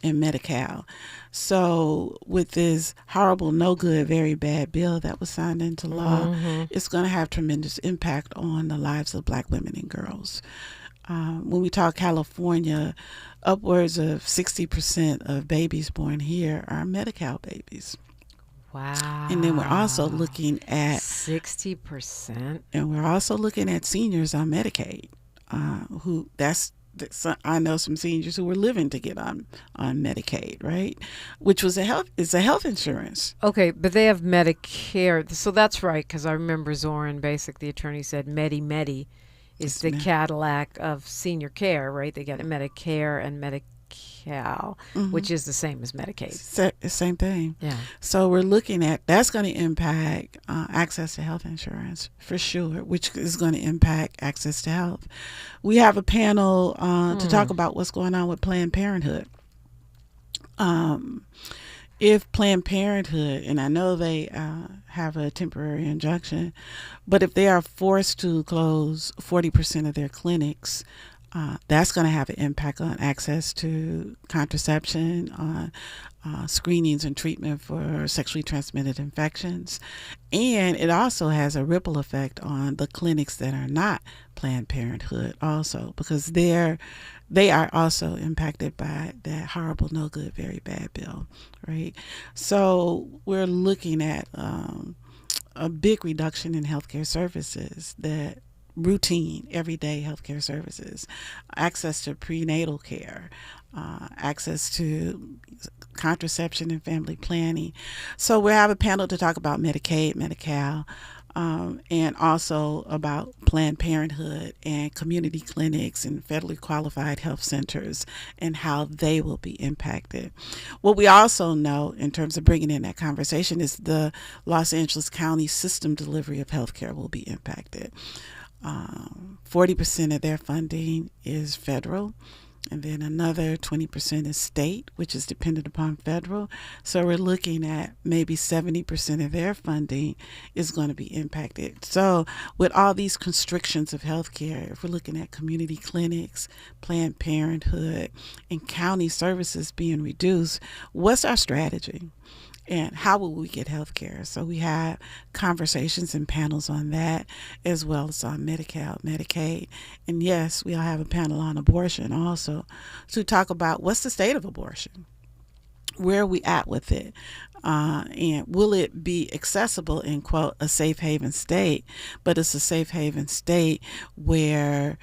and Medi-Cal. So with this horrible, no good, very bad bill that was signed into law, it's going to have tremendous impact on the lives of Black women and girls. When we talk California, upwards of 60% of babies born here are Medi-Cal babies. Wow. And then we're also looking at 60%. And we're also looking at seniors on Medicaid, I know some seniors who were living to get on Medicaid, right? Which was a health insurance. Okay, but they have Medicare. So that's right, because I remember Zoran Basic, the attorney, said Medi is the Cadillac of senior care, right? They get Medicare and Medi-Cal, which is the same as Medicaid. Same thing. Yeah. So we're looking at, that's going to impact access to health insurance for sure, which is going to impact access to health. We have a panel to talk about what's going on with Planned Parenthood. If Planned Parenthood, and I know they have a temporary injunction, but if they are forced to close 40% of their clinics, that's going to have an impact on access to contraception, on screenings and treatment for sexually transmitted infections. And it also has a ripple effect on the clinics that are not Planned Parenthood also, because they are also impacted by that horrible, no good, very bad bill, right? So we're looking at a big reduction in healthcare services, that routine, everyday healthcare services, access to prenatal care, access to contraception and family planning. So we have a panel to talk about Medicaid, Medi-Cal, and also about Planned Parenthood and community clinics and federally qualified health centers and how they will be impacted. What we also know in terms of bringing in that conversation is the Los Angeles County system delivery of healthcare will be impacted. 40% of their funding is federal, and then another 20% is state, which is dependent upon federal. So we're looking at maybe 70% of their funding is going to be impacted. So with all these constrictions of healthcare, if we're looking at community clinics, Planned Parenthood, and county services being reduced, what's our strategy? And how will we get health care? So we have conversations and panels on that, as well as on Medi-Cal, Medicaid. And yes, we'll have a panel on abortion also to talk about what's the state of abortion. Where are we at with it? And will it be accessible in, quote, a safe haven state? But it's a safe haven state where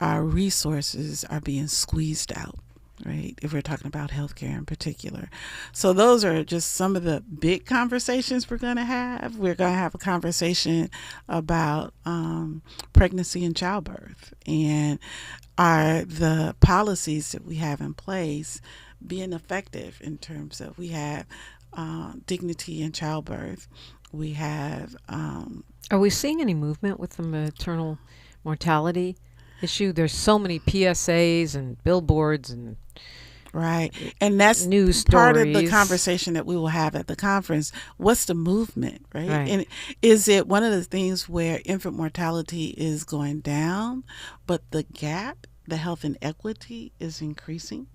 our resources are being squeezed out. Right, if we're talking about healthcare in particular. So those are just some of the big conversations we're going to have. We're going to have a conversation about pregnancy and childbirth, and are the policies that we have in place being effective in terms of, we have dignity in childbirth. We have... Are we seeing any movement with the maternal mortality issue? There's so many PSAs and billboards and and that's news stories. Part of the conversation that we will have at the conference. What's the movement, right? And is it one of the things where infant mortality is going down, but the gap, the health inequity, is increasing?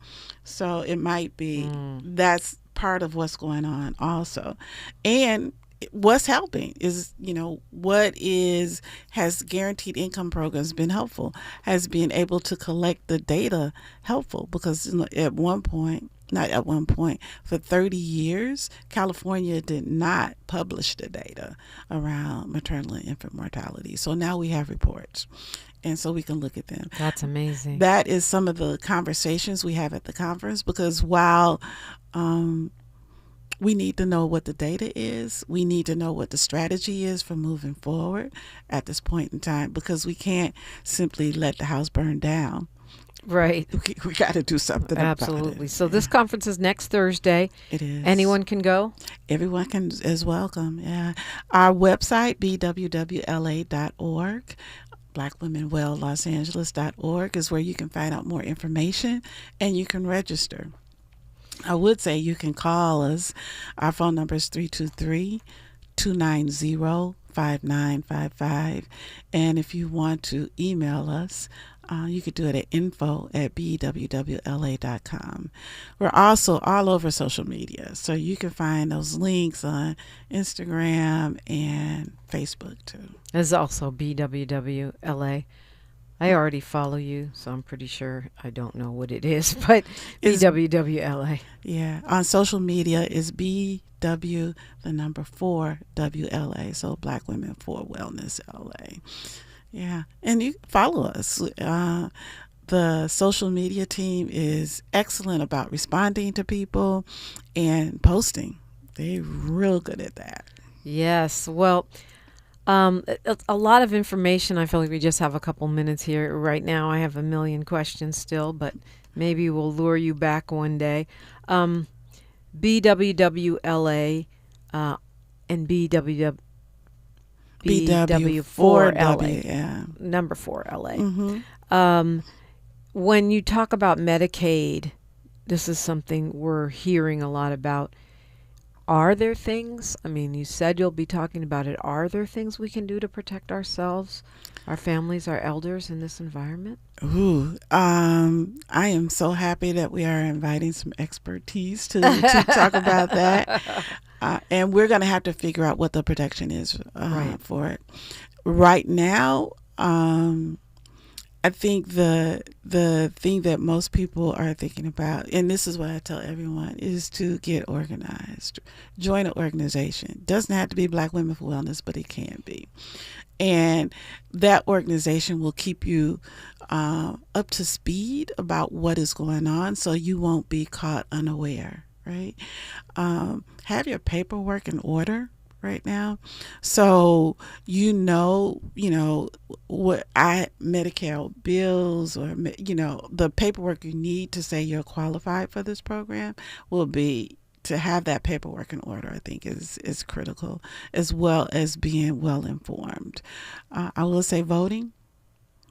So it might be that's part of what's going on also. And what's helping is, what has guaranteed income programs been helpful? Has being able to collect the data helpful? Because for 30 years, California did not publish the data around maternal and infant mortality. So now we have reports. And so we can look at them. That's amazing. That is some of the conversations we have at the conference, because while we need to know what the data is, we need to know what the strategy is for moving forward at this point in time, because we can't simply let the house burn down. Right. We got to do something about it. Absolutely. So this conference is next Thursday. It is. Anyone can go? Everyone is welcome. Yeah. Our website, bwwla.org. blackwomenwelllosangeles.org is where you can find out more information and you can register. I would say you can call us. Our phone number is 323-290-5955. And if you want to email us, you could do it at info@bwwla.com. We're also all over social media, so you can find those links on Instagram and Facebook too. There's also BWWLA. I already follow you, so I'm pretty sure I don't know what it is, but BWWLA. Yeah, on social media is BW4WLA, so Black Women for Wellness LA. Yeah, and you follow us. The social media team is excellent about responding to people and posting. They're real good at that. Yes, well, a lot of information. I feel like we just have a couple minutes here. Right now I have a million questions still, but maybe we'll lure you back one day. BWWLA and BW4LA, yeah. number 4LA. Mm-hmm. When you talk about Medicaid, this is something we're hearing a lot about. Are there things, I mean, you said you'll be talking about it. Are there things we can do to protect ourselves, our families, our elders in this environment? Ooh, I am so happy that we are inviting some expertise to talk about that. And we're going to have to figure out what the protection is for it. Right now, I think the thing that most people are thinking about, and this is what I tell everyone, is to get organized. Join an organization. Doesn't have to be Black Women for Wellness, but it can be. And that organization will keep you up to speed about what is going on, so you won't be caught unaware, right? Have your paperwork in order right now, so what Medicare bills, or the paperwork you need to say you're qualified for this program will be. To have that paperwork in order, I think is critical, as well as being well informed. I will say voting.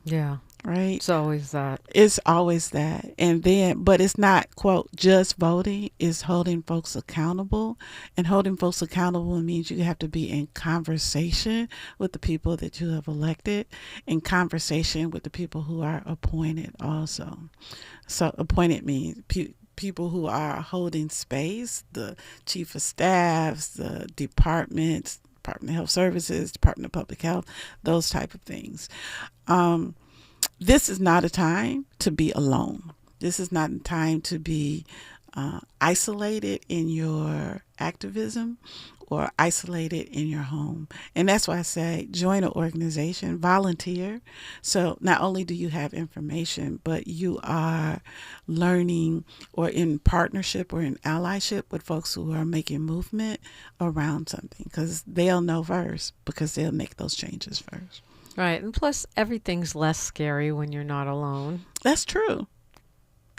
Yeah. Right. It's always that. It's always that. And then, but it's not, quote, just voting. It's holding folks accountable. And holding folks accountable means you have to be in conversation with the people that you have elected, in conversation with the people who are appointed also. So appointed means people who are holding space, the chief of staffs, the departments, Department of Health Services, Department of Public Health, those type of things. This is not a time to be alone. This is not a time to be isolated in your activism or isolated in your home. And that's why I say join an organization, volunteer. So not only do you have information, but you are learning or in partnership or in allyship with folks who are making movement around something, because they'll know first, because they'll make those changes first. Right. And plus, everything's less scary when you're not alone. That's true.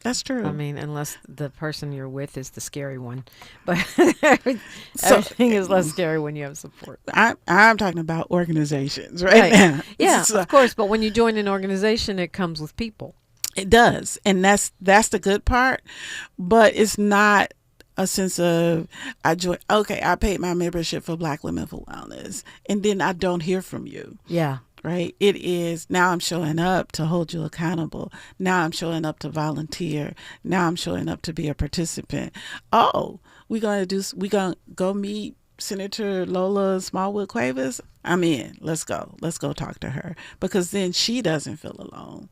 That's true. I mean, unless the person you're with is the scary one. But everything is less scary when you have support. I'm talking about organizations right now. Yeah, of course. But when you join an organization, it comes with people. It does. And that's the good part. But it's not a sense of I paid my membership for Black Women for Wellness, and then I don't hear from you. Yeah. Right. It is, now I'm showing up to hold you accountable. Now I'm showing up to volunteer. Now I'm showing up to be a participant. Oh, we're going to go meet Senator Lola Smallwood Cuevas, I'm in. Let's go talk to her, because then she doesn't feel alone.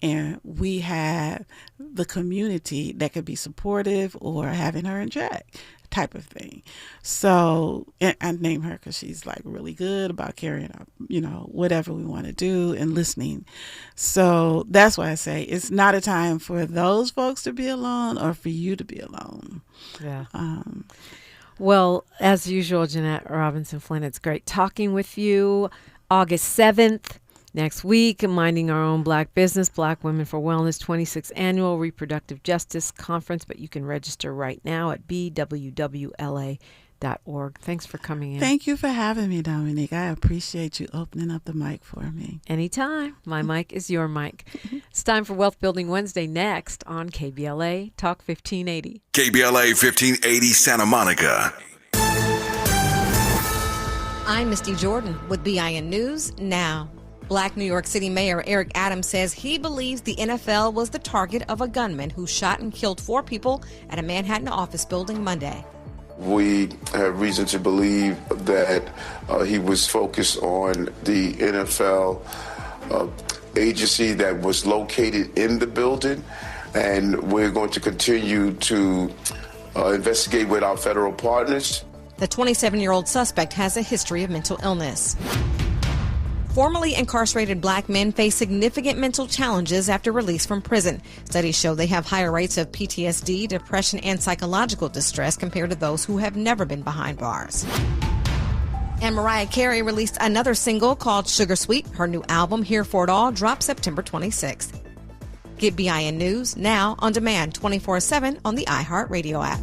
And we have the community that could be supportive or having her in check type of thing. So, and I name her because she's like really good about carrying out, whatever we want to do and listening. So that's why I say it's not a time for those folks to be alone or for you to be alone. Yeah. Well, as usual, Janette Robinson-Flint, it's great talking with you. August 7th. Next week, Minding Our Own Black Business, Black Women for Wellness 26th Annual Reproductive Justice Conference, but you can register right now at bwwla.org. Thanks for coming in. Thank you for having me, Dominique. I appreciate you opening up the mic for me. Anytime. My mic is your mic. It's time for Wealth Building Wednesday next on KBLA Talk 1580. KBLA 1580 Santa Monica. I'm Misty Jordan with BIN News Now. Black New York City Mayor Eric Adams says he believes the NFL was the target of a gunman who shot and killed 4 people at a Manhattan office building Monday. We have reason to believe that he was focused on the NFL agency that was located in the building, and we're going to continue to investigate with our federal partners. The 27-year-old suspect has a history of mental illness. Formerly incarcerated black men face significant mental challenges after release from prison. Studies show they have higher rates of PTSD, depression, and psychological distress compared to those who have never been behind bars. And Mariah Carey released another single called Sugar Sweet. Her new album, Here For It All, drops September 26th. Get BIN News now on demand 24/7 on the iHeartRadio app.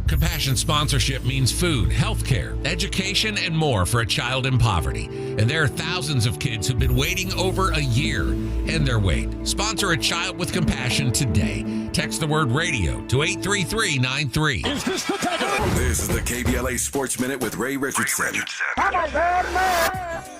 Compassion sponsorship means food, healthcare, education, and more for a child in poverty. And there are thousands of kids who've been waiting over a year and their wait. Sponsor a child with compassion today. Text the word radio to 83393. This is the KBLA Sports Minute with Ray Richardson.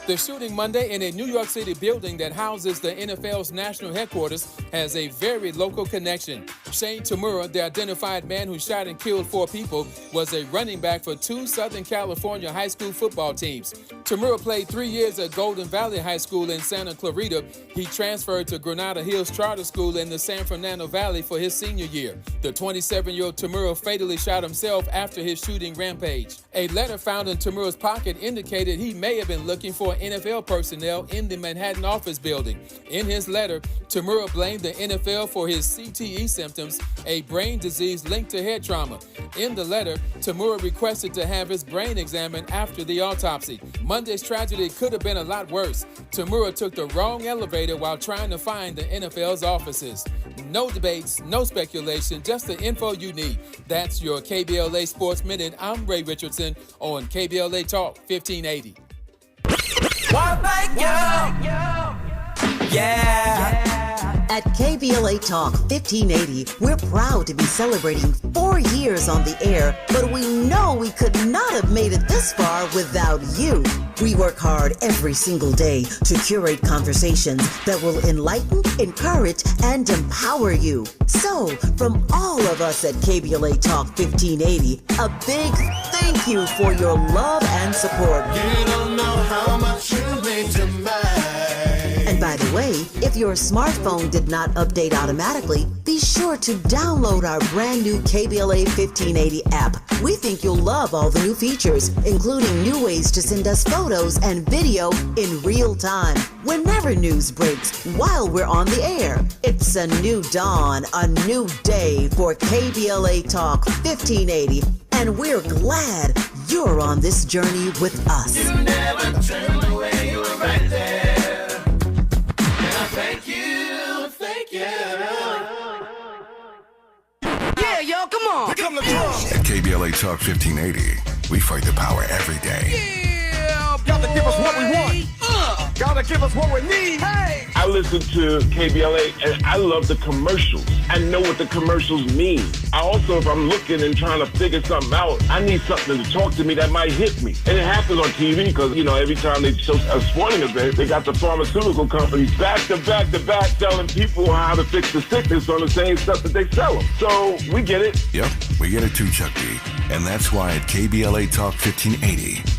The shooting Monday in a New York City building that houses the NFL's national headquarters has a very local connection. Shane Tamura, the identified man who shot and killed 4 people, was a running back for 2 Southern California high school football teams. Tamura played 3 years at Golden Valley High School in Santa Clarita. He transferred to Granada Hills Charter School in the San Fernando Valley for his senior year. The 27-year-old Tamura fatally shot himself after his shooting rampage. A letter found in Tamura's pocket indicated he may have been looking for NFL personnel in the Manhattan office building. In his letter, Tamura blamed the NFL for his CTE symptoms, a brain disease linked to head trauma. In the letter, Tamura requested to have his brain examined after the autopsy. Monday's tragedy could have been a lot worse. Tamura took the wrong elevator while trying to find the NFL's offices. No debates, no speculation, just the info you need. That's your KBLA Sports Minute. I'm Ray Richardson on KBLA Talk 1580. At KBLA Talk 1580, we're proud to be celebrating 4 years on the air, but we know we could not have made it this far without you. We work hard every single day to curate conversations that will enlighten, encourage, and empower you. So, from all of us at KBLA Talk 1580, a big thank you for your love and support. You don't know how much you mean to me. And by the way, if your smartphone did not update automatically, be sure to download our brand new KBLA 1580 app. We think you'll love all the new features, including new ways to send us photos and video in real time, whenever news breaks, while we're on the air. It's a new dawn, a new day for KBLA Talk 1580, and we're glad you're on this journey with us. You never turned away, you were right there. Thank you, thank you. Yeah, yo, come on. Come to At KBLA Talk 1580, we fight the power every day. Yeah, y'all to give us what we want. Gotta give us what we need. Hey! I listen to KBLA and I love the commercials. I know what the commercials mean. I also, if I'm looking and trying to figure something out, I need something to talk to me that might hit me. And it happens on TV because, you know, every time they show a sporting event, they got the pharmaceutical companies back to back to back telling people how to fix the sickness on the same stuff that they sell them. So we get it. Yep, we get it too, Chuck D. And that's why at KBLA Talk 1580,